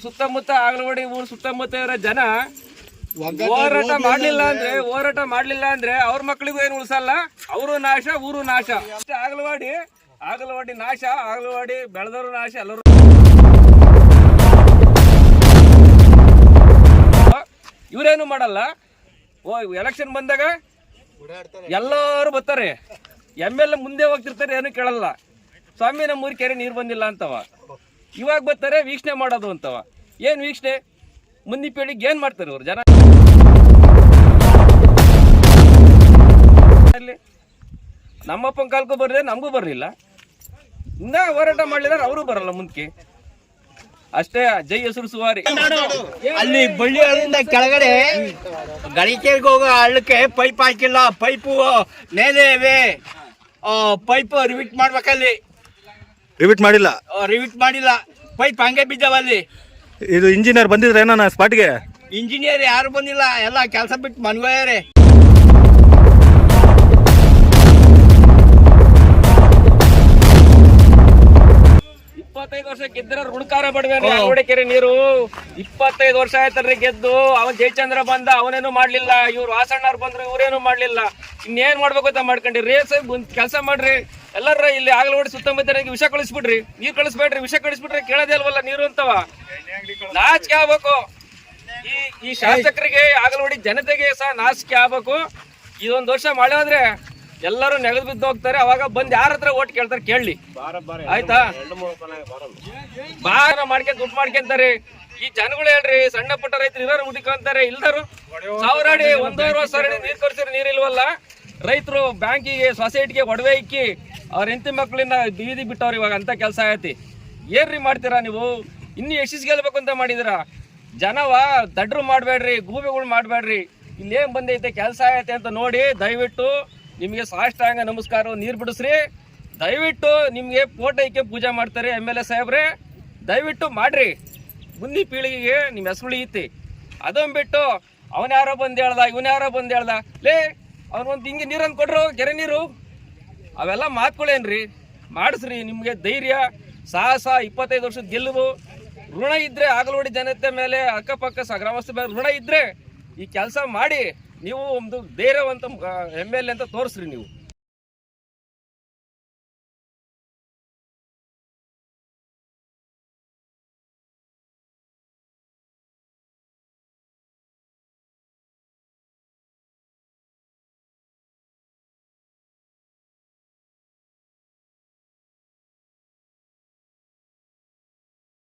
ಸುತ್ತಮುತ್ತ ಆಗಲವಾಡಿ ಊರು ಸುತ್ತಮುತ್ತ ಇರೋ ಜನ ಹೋರಾಟ ಮಾಡ್ಲಿಲ್ಲ ಅಂದ್ರೆ ಅವ್ರ ಮಕ್ಕಳಿಗೂ ಏನು ಉಳಿಸಲ್ಲ, ಅವರು ನಾಶ, ಊರು ನಾಶ. ಆಗಲವಾಡಿ ನಾಶ, ಆಗಲವಾಡಿ ಬೆಳೆದವರು ನಾಶ, ಎಲ್ಲರೂ ಇವರೇನು ಮಾಡಲ್ಲ. ಎಲೆಕ್ಷನ್ ಬಂದಾಗ ಎಲ್ಲರೂ ಬರ್ತಾರೆ, MLA ಮುಂದೆ ಹೋಗ್ತಿರ್ತಾರೆ, ಏನು ಕೇಳಲ್ಲ. ಸ್ವಾಮಿ ನಮ್ಮೂರಿ ಕೆರೆ ನೀರು ಬಂದಿಲ್ಲ ಅಂತವ, ಇವಾಗ ಬರ್ತಾರೆ ವೀಕ್ಷಣೆ ಮಾಡೋದು ಅಂತವ. ಏನು ವೀಕ್ಷಣೆ? ಮುಂದಿನ ಪೀಳಿಗೆ ಏನು ಮಾಡ್ತಾರೆ ಇವ್ರು ಜನ? ನಮ್ಮಪ್ಪನ ಕಾಲಕ್ಕೂ ಬರಲಿಲ್ಲ, ನಮಗೂ ಬರಲಿಲ್ಲ. ಇಂದ ಹೋರಾಟ ಮಾಡಲಿಲ್ಲ, ಅವರು ಬರಲ್ಲ ಮುಂದಕ್ಕೆ. ಅಷ್ಟೇ. ಜೈ ಹೆಸರು ಸುವಾರಿ. ಅಲ್ಲಿ ಬಳ್ಳಿಯಿಂದ ಕೆಳಗಡೆ ಗಳಿಕೆಗೆ ಹೋಗೋ ಹಳ್ಳಕ್ಕೆ ಪೈಪ್ ಹಾಕಿಲ್ಲ, ಪೈಪು ನೇಲೆ ಇವೆ, ಪೈಪ್ ರಿವಿಟ್ ಮಾಡ್ಬೇಕಲ್ಲಿ. ರಿವಿಟ್ ಮಾಡಿಲ್ಲ, ಪೈಪ್ ಹಂಗೆ ಬಿದ್ದವಲ್ಲಿ. ಇದು ಇಂಜಿನಿಯರ್ ಬಂದಿದ್ರೆ ಏನೋ ಸ್ಪಾಟ್ಗೆ? ಇಂಜಿನಿಯರ್ ಯಾರು ಬಂದಿಲ್ಲ, ಎಲ್ಲ ಕೆಲಸ ಬಿಟ್ಟು ಮನ್ಗೋಯಾರೆ. 25 ವರ್ಷ ಗೆದ್ದರ ಋಣಕಾರ ಬಡವೇನ್ರಿ ಆಗಲವಾಡಿ ಕೆರೆ ನೀರು. 25 ವರ್ಷ ಆಯ್ತಲ್ರಿ ಗೆದ್ದು. ಅವನ್ ಜಯಚಂದ್ರ ಬಂದ, ಅವನೇನು ಮಾಡ್ಲಿಲ್ಲ. ಇವ್ರು ವಾಸಣ್ಣವ್ರು ಬಂದ್ರು, ಇವ್ರೇನು ಮಾಡ್ಲಿಲ್ಲ. ಇನ್ನೇನ್ ಮಾಡ್ಬೇಕು ಅಂತ ಮಾಡ್ಕೊಂಡ್ರಿ. ರೇಸ್ ಕೆಲಸ ಮಾಡ್ರಿ ಎಲ್ಲಾರ. ಇಲ್ಲಿ ಆಗಲವಾಡಿ ಸುತ್ತಮುತ್ತ ವಿಷ ಕಳಿಸ್ಬಿಡ್ರಿ, ನೀರ್ ಕಳಿಸ್ಬೇಡ್ರಿ. ವಿಷ ಕಳಿಸ್ಬಿಟ್ರೆ ಕೇಳೋದೇ ಅಲ್ವಲ್ಲ ನೀರು ಅಂತವ. ನಾಚಿಕೆ ಆಗ್ಬೇಕು ಈ ಶಾಸಕರಿಗೆ, ಆಗಲವಾಡಿ ಜನತೆಗೆ ಸಹ ನಾಚಿಕೆ ಆಗ್ಬೇಕು. ಇದೊಂದು ವರ್ಷ ಮಳೆ ಆದ್ರೆ ಎಲ್ಲರೂ ನೆಗೆದು ಬಿದ್ದು ಹೋಗ್ತಾರೆ. ಅವಾಗ ಬಂದ್ ಯಾರ ಹತ್ರ ಓಟ್ ಕೇಳ್ತಾರೆ ಕೇಳಲಿ, ಆಯ್ತಾ? ಬಾರ ಮಾಡ್ಕೊಂಡ್ ದುಡ್ಡು ಮಾಡ್ಕೊಂತಾರೆ ಈ ಜನಗಳು. ಹೇಳ್ರಿ, ಸಣ್ಣ ಪುಟ್ಟ ರೈತರು ಇರೋರು ಹುಡುಕಂತಾರೆ, ಇಲ್ದರು 1000 ಅಡಿ 1.5 ಅಡಿ ನೀರ್ ಕೊಡ್ಸಿದ್ರೆ ನೀರಿಲ್ವಲ್ಲ. ರೈತರು ಬ್ಯಾಂಕಿಗೆ, ಸೊಸೈಟಿಗೆ ಒಡವೆ ಇಕ್ಕಿ ಅವ್ರ ಹೆಂಡತಿ ಮಕ್ಕಳಿಂದ ಬೀದಿ ಬಿಟ್ಟವ್ರು. ಇವಾಗ ಅಂತ ಕೆಲಸ ಆಗೈತಿ. ಏನ್ರಿ ಮಾಡ್ತೀರಾ ನೀವು? ಇನ್ನು ಯಶಸ್ ಗೆಲ್ಬೇಕು ಅಂತ ಮಾಡಿದಿರ. ಜನವ ದಡ್ರು ಮಾಡಬೇಡ್ರಿ, ಗೂಬೆಗಳು ಮಾಡಬೇಡ್ರಿ. ಇಲ್ಲೇನು ಬಂದೈತೆ, ಕೆಲಸ ಆಗೈತೆ ಅಂತ ನೋಡಿ ದಯವಿಟ್ಟು ನಿಮಗೆ ಸಾಷ್ಟಾಂಗ ನಮಸ್ಕಾರ, ನೀರು ಬಿಡಿಸ್ರಿ. ದಯವಿಟ್ಟು ನಿಮಗೆ ಫೋಟೋ ಇಕ್ಕೆ ಪೂಜೆ ಮಾಡ್ತಾರೆ MLA ಸಾಹೇಬ್ರೆ, ದಯವಿಟ್ಟು ಮಾಡ್ರಿ. ಮುಂದಿನ ಪೀಳಿಗೆಗೆ ನಿಮ್ಮ ಹೆಸರು ಉಳಿಯುತ್ತೆ. ಅದೊಂದು ಬಿಟ್ಟು ಅವನ್ಯಾರೋ ಬಂದು ಹೇಳ್ದ, ಇವನ್ಯಾರೋ ಬಂದು ಹೇಳ್ದ, ಲೇ ಅವ್ನೊಂದು ಹಿಂಗೆ ನೀರನ್ನು ಕೊಡ್ರು, ಕೆರೆ ನೀರು, ಅವೆಲ್ಲ ಮಾತುಗಳೇನ್ರಿ? ಮಾಡಿಸ್ರಿ. ನಿಮಗೆ ಧೈರ್ಯ, ಸಾಹಸ, 25 ವರ್ಷದ ಗೆಲ್ಲುವು ಋಣ ಇದ್ರೆ, ಆಗಲವಾಡಿ ಜನತೆ ಮೇಲೆ, ಅಕ್ಕಪಕ್ಕ ಗ್ರಾಮಸ್ಥರ ಮೇಲೆ ಋಣ ಇದ್ರೆ ಈ ಕೆಲಸ ಮಾಡಿ ನೀವು ಒಂದು ಧೈರ್ಯವಂತ MLA ಅಂತ ತೋರಿಸ್ರಿ ನೀವು.